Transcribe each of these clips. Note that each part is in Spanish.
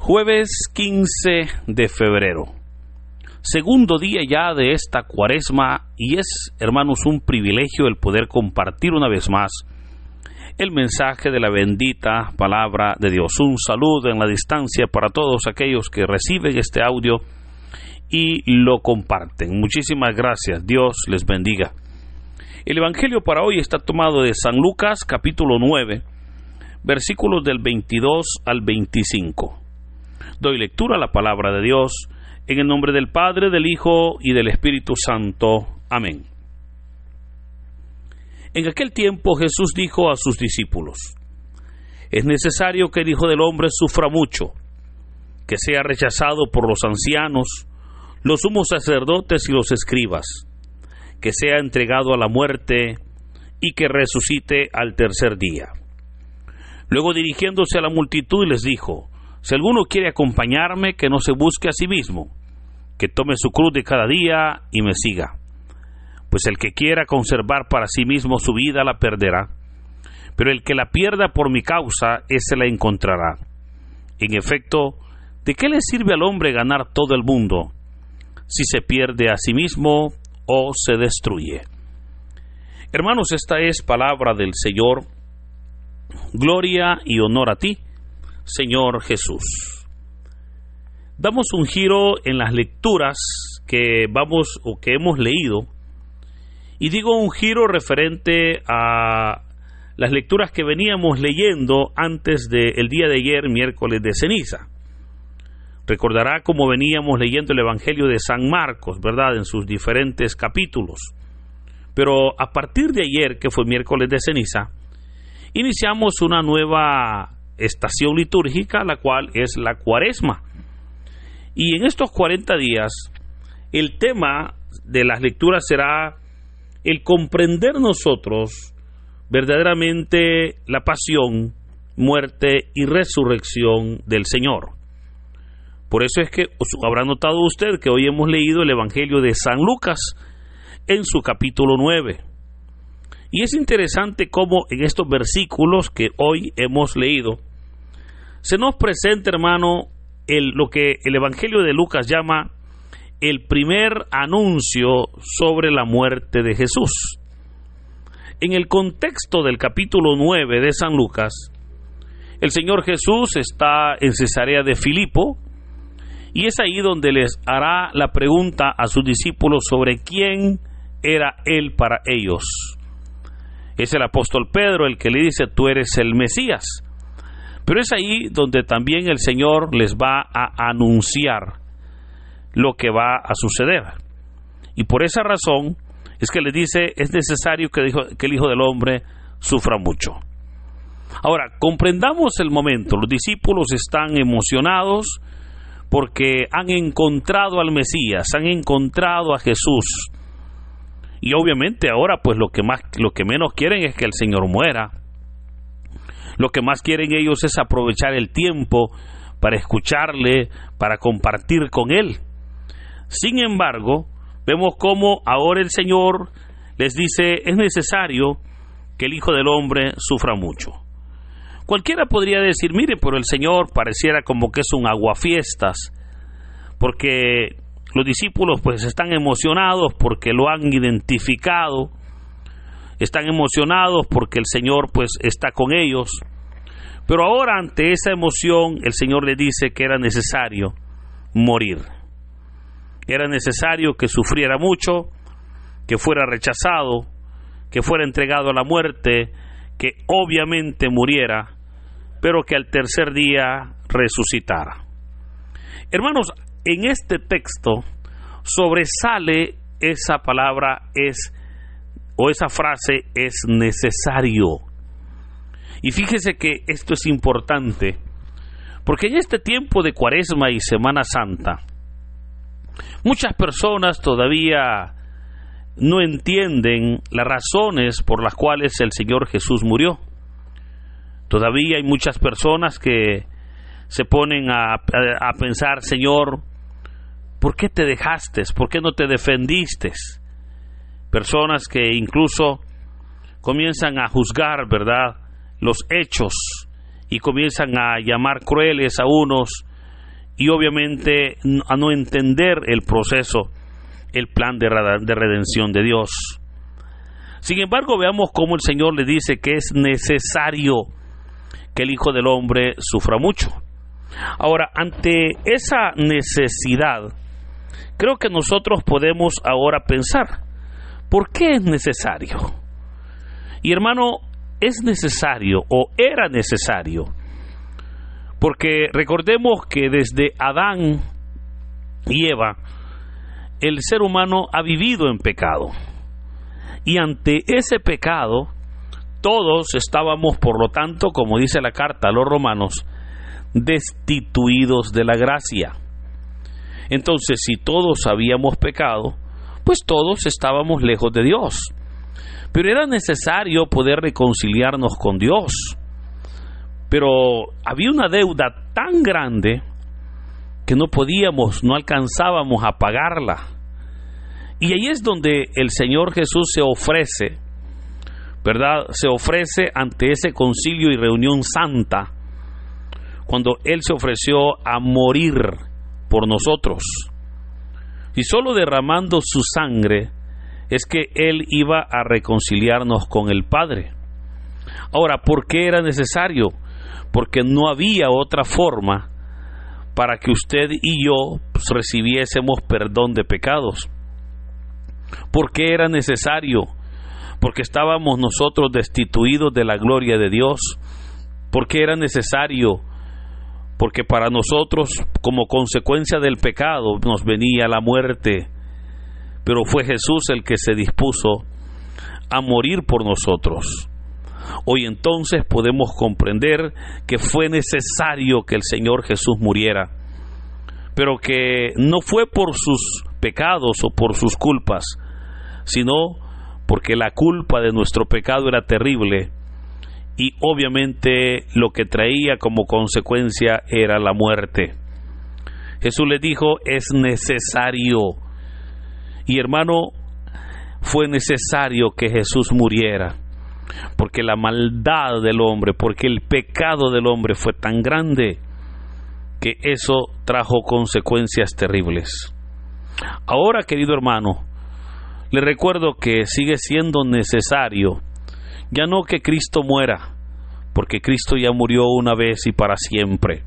Jueves 15 de febrero, segundo día ya de esta cuaresma, y es, hermanos, un privilegio el poder compartir una vez más el mensaje de la bendita palabra de Dios. Un saludo en la distancia para todos aquellos que reciben este audio y lo comparten. Muchísimas gracias, Dios les bendiga. El evangelio para hoy está tomado de San Lucas, capítulo 9, versículos del 22 al 25. Doy lectura a la palabra de Dios en el nombre del Padre, del Hijo y del Espíritu Santo. Amén. En aquel tiempo Jesús dijo a sus discípulos: es necesario que el Hijo del Hombre sufra mucho, que sea rechazado por los ancianos, los sumos sacerdotes y los escribas, que sea entregado a la muerte y que resucite al tercer día. Luego, dirigiéndose a la multitud, les dijo: si alguno quiere acompañarme, que no se busque a sí mismo, que tome su cruz de cada día y me siga. Pues el que quiera conservar para sí mismo su vida la perderá, pero el que la pierda por mi causa, ese la encontrará. En efecto, ¿de qué le sirve al hombre ganar todo el mundo, si se pierde a sí mismo o se destruye? Hermanos, esta es palabra del Señor. Gloria y honor a ti, Señor Jesús. Damos un giro en las lecturas que hemos leído, y digo un giro referente a las lecturas que veníamos leyendo antes del día de ayer, miércoles de ceniza. Recordará cómo veníamos leyendo el Evangelio de San Marcos, ¿verdad?, en sus diferentes capítulos. Pero a partir de ayer, que fue miércoles de ceniza, iniciamos una nueva estación litúrgica, la cual es la cuaresma. Y en estos 40 días, el tema de las lecturas será el comprender nosotros verdaderamente la pasión, muerte y resurrección del Señor. Por eso es que habrá notado usted que hoy hemos leído el Evangelio de San Lucas en su capítulo 9. Y es interesante cómo en estos versículos que hoy hemos leído se nos presenta, hermano, lo que el Evangelio de Lucas llama el primer anuncio sobre la muerte de Jesús. En el contexto del capítulo 9 de San Lucas, el Señor Jesús está en Cesarea de Filipo, y es ahí donde les hará la pregunta a sus discípulos sobre quién era Él para ellos. Es el apóstol Pedro el que le dice: tú eres el Mesías. Pero es ahí donde también el Señor les va a anunciar lo que va a suceder. Y por esa razón es que les dice: es necesario que el Hijo del Hombre sufra mucho. Ahora, comprendamos el momento. Los discípulos están emocionados porque han encontrado al Mesías, han encontrado a Jesús. Y obviamente ahora pues lo que menos quieren es que el Señor muera. Lo que más quieren ellos es aprovechar el tiempo para escucharle, para compartir con Él. Sin embargo, vemos cómo ahora el Señor les dice: es necesario que el Hijo del Hombre sufra mucho. Cualquiera podría decir: mire, pero el Señor pareciera como que es un aguafiestas, porque los discípulos pues están emocionados porque lo han identificado, están emocionados porque el Señor pues está con ellos. Pero ahora, ante esa emoción, el Señor les dice que era necesario morir. Era necesario que sufriera mucho, que fuera rechazado, que fuera entregado a la muerte, que obviamente muriera, pero que al tercer día resucitara. Hermanos, en este texto sobresale esa palabra esa frase: es necesario. Y fíjese que esto es importante, porque en este tiempo de Cuaresma y Semana Santa, muchas personas todavía no entienden las razones por las cuales el Señor Jesús murió. Todavía hay muchas personas que se ponen a pensar: Señor, ¿por qué te dejaste? ¿Por qué no te defendiste? Personas que incluso comienzan a juzgar, ¿verdad?, los hechos, y comienzan a llamar crueles a unos y obviamente a no entender el proceso, el plan de redención de Dios. Sin embargo, veamos cómo el Señor le dice que es necesario que el Hijo del Hombre sufra mucho. Ahora, ante esa necesidad, creo que nosotros podemos ahora pensar, ¿por qué es necesario? Y hermano, es necesario o era necesario, porque recordemos que desde Adán y Eva, el ser humano ha vivido en pecado. Y ante ese pecado, todos estábamos, por lo tanto, como dice la carta a los romanos, destituidos de la gracia. Entonces, si todos habíamos pecado, pues todos estábamos lejos de Dios. Pero era necesario poder reconciliarnos con Dios. Pero había una deuda tan grande que no alcanzábamos a pagarla. Y ahí es donde el Señor Jesús se ofrece, ¿verdad? Se ofrece ante ese concilio y reunión santa, cuando Él se ofreció a morir por nosotros. Y solo derramando su sangre es que Él iba a reconciliarnos con el Padre. Ahora, ¿por qué era necesario? Porque no había otra forma para que usted y yo recibiésemos perdón de pecados. ¿Por qué era necesario? Porque estábamos nosotros destituidos de la gloria de Dios. ¿Por qué era necesario? Porque para nosotros, como consecuencia del pecado, nos venía la muerte. Pero fue Jesús el que se dispuso a morir por nosotros. Hoy entonces podemos comprender que fue necesario que el Señor Jesús muriera, pero que no fue por sus pecados o por sus culpas, sino porque la culpa de nuestro pecado era terrible y obviamente lo que traía como consecuencia era la muerte. Jesús le dijo, es necesario. Y hermano, fue necesario que Jesús muriera, porque la maldad del hombre, porque el pecado del hombre fue tan grande que eso trajo consecuencias terribles. Ahora, querido hermano, le recuerdo que sigue siendo necesario, ya no que Cristo muera, porque Cristo ya murió una vez y para siempre,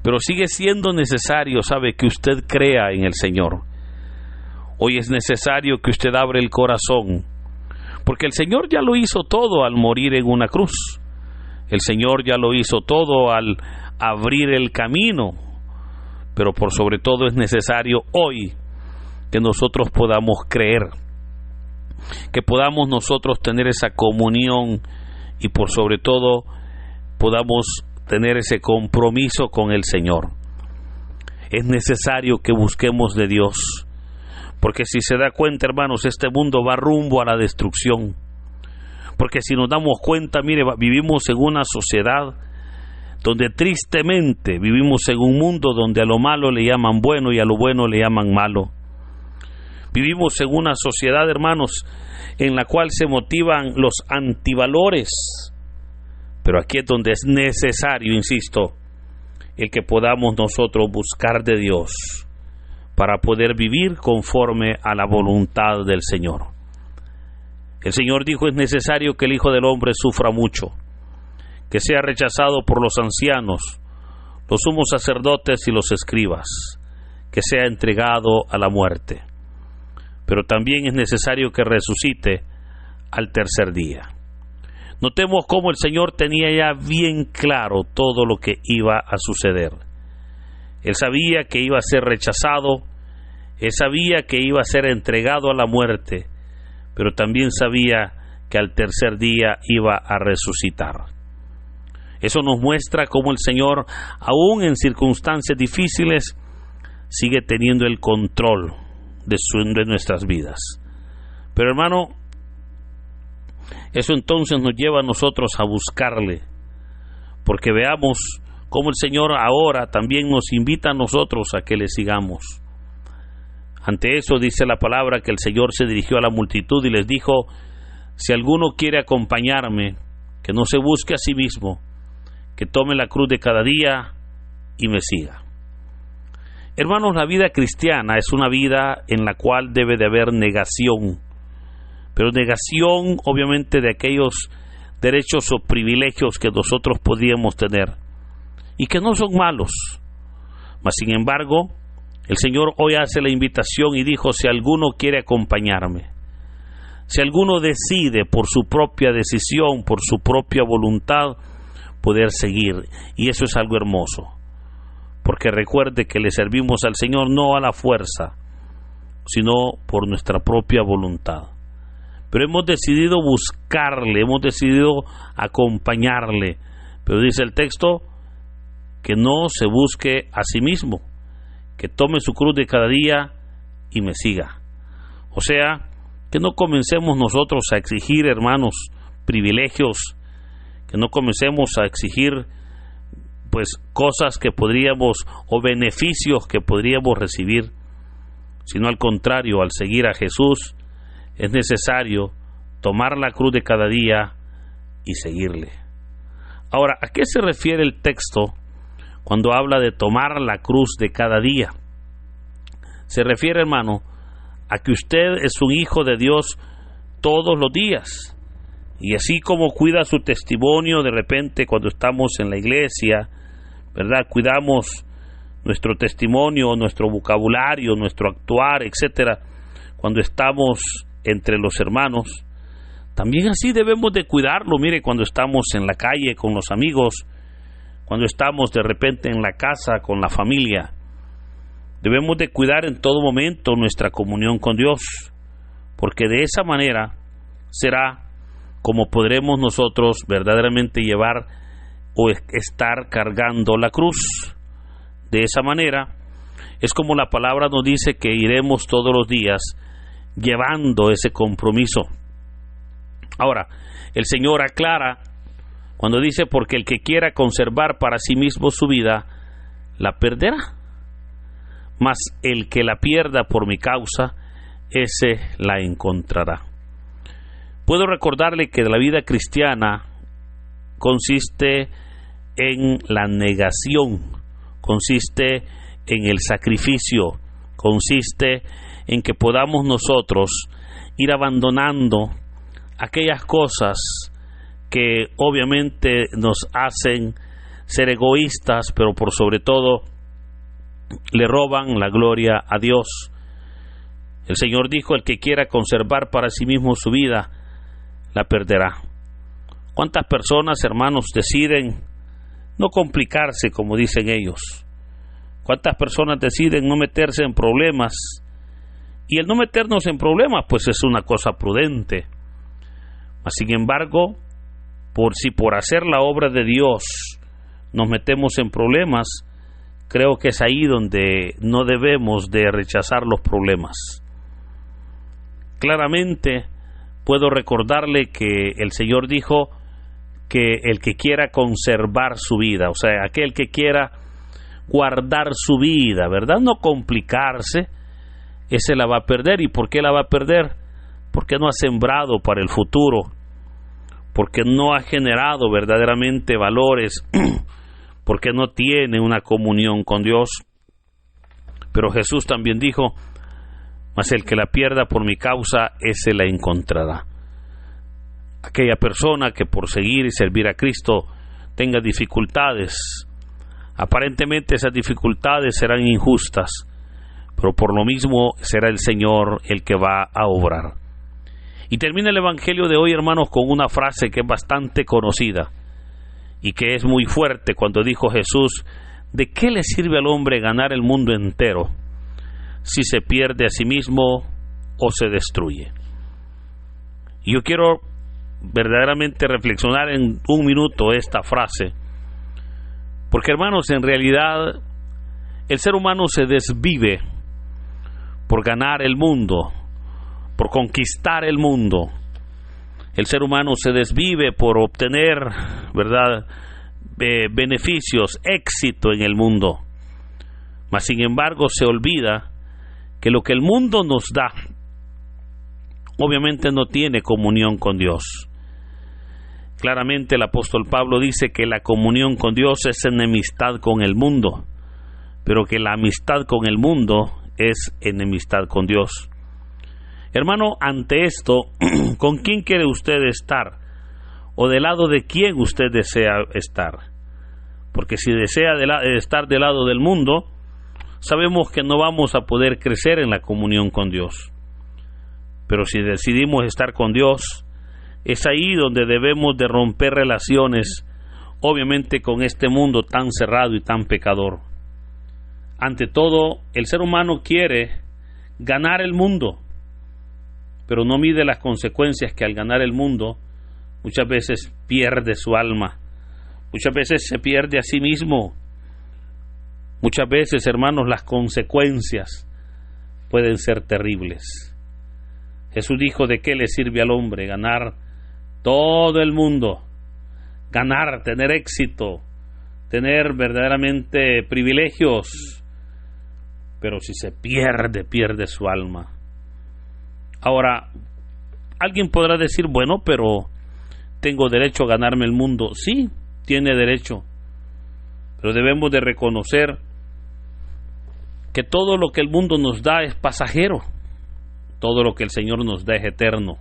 pero sigue siendo necesario, sabe, que usted crea en el Señor. Hoy es necesario que usted abra el corazón, porque el Señor ya lo hizo todo al morir en una cruz. El Señor ya lo hizo todo al abrir el camino, pero por sobre todo es necesario hoy que nosotros podamos creer, que podamos nosotros tener esa comunión y por sobre todo podamos tener ese compromiso con el Señor. Es necesario que busquemos de Dios, porque si se da cuenta, hermanos, este mundo va rumbo a la destrucción. Porque si nos damos cuenta, mire, vivimos en una sociedad donde tristemente vivimos en un mundo donde a lo malo le llaman bueno y a lo bueno le llaman malo. Vivimos en una sociedad, hermanos, en la cual se motivan los antivalores. Pero aquí es donde es necesario, insisto, el que podamos nosotros buscar de Dios para poder vivir conforme a la voluntad del Señor. El Señor dijo, es necesario que el Hijo del Hombre sufra mucho, que sea rechazado por los ancianos, los sumos sacerdotes y los escribas, que sea entregado a la muerte. Pero también es necesario que resucite al tercer día. Notemos cómo el Señor tenía ya bien claro todo lo que iba a suceder. Él sabía que iba a ser rechazado, él sabía que iba a ser entregado a la muerte, pero también sabía que al tercer día iba a resucitar. Eso nos muestra cómo el Señor, aún en circunstancias difíciles, sigue teniendo el control de nuestras vidas. Pero hermano, eso entonces nos lleva a nosotros a buscarle, porque veamos cómo el Señor ahora también nos invita a nosotros a que le sigamos. Ante eso dice la palabra que el Señor se dirigió a la multitud y les dijo, si alguno quiere acompañarme, que no se busque a sí mismo, que tome la cruz de cada día y me siga. Hermanos, la vida cristiana es una vida en la cual debe de haber negación, pero negación obviamente de aquellos derechos o privilegios que nosotros podíamos tener y que no son malos. Mas sin embargo, el Señor hoy hace la invitación y dijo: si alguno quiere acompañarme, si alguno decide por su propia decisión, por su propia voluntad, poder seguir. Y eso es algo hermoso, porque recuerde que le servimos al Señor no a la fuerza, sino por nuestra propia voluntad. Pero hemos decidido buscarle, hemos decidido acompañarle. Pero dice el texto que no se busque a sí mismo, que tome su cruz de cada día y me siga. O sea, que no comencemos nosotros a exigir, hermanos, privilegios, que no comencemos a exigir pues cosas que podríamos o beneficios que podríamos recibir, sino al contrario, al seguir a Jesús es necesario tomar la cruz de cada día y seguirle. Ahora, ¿a qué se refiere el texto cuando habla de tomar la cruz de cada día? Se refiere, hermano, a que usted es un hijo de Dios todos los días, y así como cuida su testimonio de repente cuando estamos en la iglesia, ¿verdad? Cuidamos nuestro testimonio, nuestro vocabulario, nuestro actuar, etcétera, cuando estamos entre los hermanos. También así debemos de cuidarlo, mire, cuando estamos en la calle con los amigos, cuando estamos de repente en la casa con la familia. Debemos de cuidar en todo momento nuestra comunión con Dios, porque de esa manera será como podremos nosotros verdaderamente llevar o estar cargando la cruz. De esa manera es como la palabra nos dice que iremos todos los días llevando ese compromiso. Ahora, el Señor aclara cuando dice: porque el que quiera conservar para sí mismo su vida, la perderá, mas el que la pierda por mi causa, ese la encontrará. Puedo recordarle que la vida cristiana consiste en la negación, consiste en el sacrificio, consiste en que podamos nosotros ir abandonando aquellas cosas que obviamente nos hacen ser egoístas, pero por sobre todo le roban la gloria a Dios. El Señor dijo: el que quiera conservar para sí mismo su vida, la perderá. ¿Cuántas personas, hermanos, deciden no complicarse, como dicen ellos? ¿Cuántas personas deciden no meterse en problemas? Y el no meternos en problemas, pues es una cosa prudente. Mas, sin embargo, por hacer la obra de Dios nos metemos en problemas, creo que es ahí donde no debemos de rechazar los problemas. Claramente puedo recordarle que el Señor dijo que el que quiera conservar su vida, o sea, aquel que quiera guardar su vida, ¿verdad? No complicarse, ese la va a perder. ¿Y por qué la va a perder? Porque no ha sembrado para el futuro, porque no ha generado verdaderamente valores, porque no tiene una comunión con Dios. Pero Jesús también dijo: mas el que la pierda por mi causa, ese la encontrará. Aquella persona que por seguir y servir a Cristo tenga dificultades, aparentemente esas dificultades serán injustas, pero por lo mismo será el Señor el que va a obrar. Y termina el Evangelio de hoy, hermanos, con una frase que es bastante conocida y que es muy fuerte, cuando dijo Jesús: ¿de qué le sirve al hombre ganar el mundo entero si se pierde a sí mismo o se destruye? Y yo quiero verdaderamente reflexionar en un minuto esta frase, porque, hermanos, en realidad el ser humano se desvive por ganar el mundo, por conquistar el mundo. El ser humano se desvive por obtener, ¿verdad?, beneficios, éxito en el mundo. Mas sin embargo se olvida que lo que el mundo nos da obviamente no tiene comunión con Dios. Claramente el apóstol Pablo dice que la comunión con Dios es enemistad con el mundo. pero que la amistad con el mundo es enemistad con Dios. Hermano, ante esto, ¿con quién quiere usted estar? ¿O del lado de quién usted desea estar? Porque si desea estar del lado del mundo, sabemos que no vamos a poder crecer en la comunión con Dios. Pero si decidimos estar con Dios, es ahí donde debemos de romper relaciones, obviamente con este mundo tan cerrado y tan pecador. Ante todo, el ser humano quiere ganar el mundo, pero no mide las consecuencias que al ganar el mundo muchas veces pierde su alma, muchas veces se pierde a sí mismo. Muchas veces, hermanos, las consecuencias pueden ser terribles. Jesús dijo: ¿de qué le sirve al hombre ganar todo el mundo? Ganar, tener éxito, tener verdaderamente privilegios, pero si se pierde su alma. Ahora, alguien podrá decir: bueno, pero tengo derecho a ganarme el mundo. Sí, tiene derecho, pero debemos de reconocer que todo lo que el mundo nos da es pasajero, todo lo que el Señor nos da es eterno,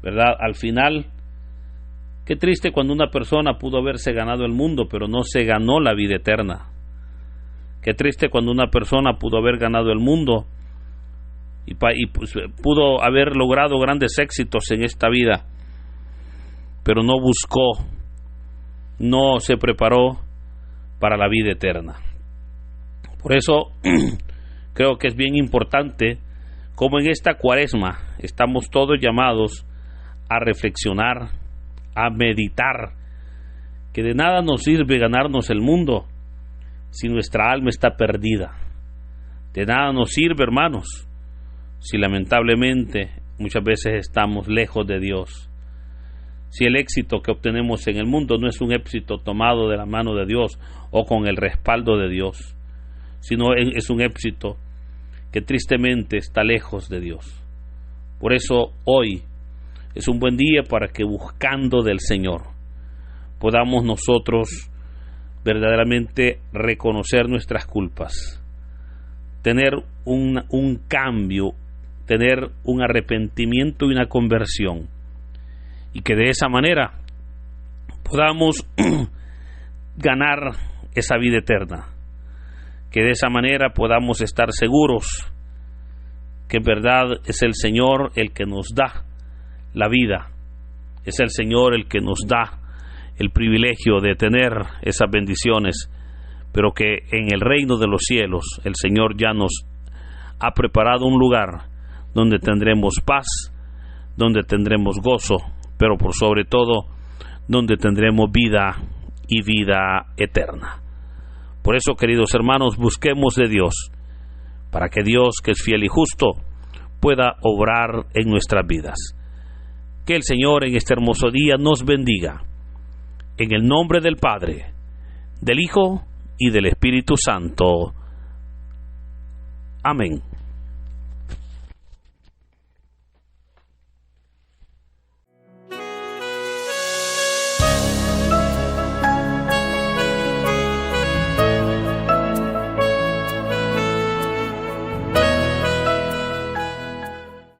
¿verdad? Al final, qué triste cuando una persona pudo haberse ganado el mundo, pero no se ganó la vida eterna. Qué triste cuando una persona pudo haber ganado el mundo y pues, pudo haber logrado grandes éxitos en esta vida, pero no buscó, no se preparó para la vida eterna. Por eso creo que es bien importante, como en esta Cuaresma estamos todos llamados a reflexionar, a meditar, que de nada nos sirve ganarnos el mundo si nuestra alma está perdida. De nada nos sirve, hermanos, si lamentablemente muchas veces estamos lejos de Dios. Si el éxito que obtenemos en el mundo no es un éxito tomado de la mano de Dios o con el respaldo de Dios, sino es un éxito que tristemente está lejos de Dios. Por eso hoy es un buen día para que, buscando del Señor, podamos nosotros verdaderamente reconocer nuestras culpas, tener un cambio, tener un arrepentimiento y una conversión, y que de esa manera podamos ganar esa vida eterna, que de esa manera podamos estar seguros que en verdad es el Señor el que nos da la vida, es el Señor el que nos da el privilegio de tener esas bendiciones, pero que en el reino de los cielos el Señor ya nos ha preparado un lugar donde tendremos paz, donde tendremos gozo, pero por sobre todo donde tendremos vida y vida eterna. Por eso, queridos hermanos, busquemos de Dios, para que Dios, que es fiel y justo, pueda obrar en nuestras vidas. Que el Señor en este hermoso día nos bendiga. En el nombre del Padre, del Hijo y del Espíritu Santo. Amén.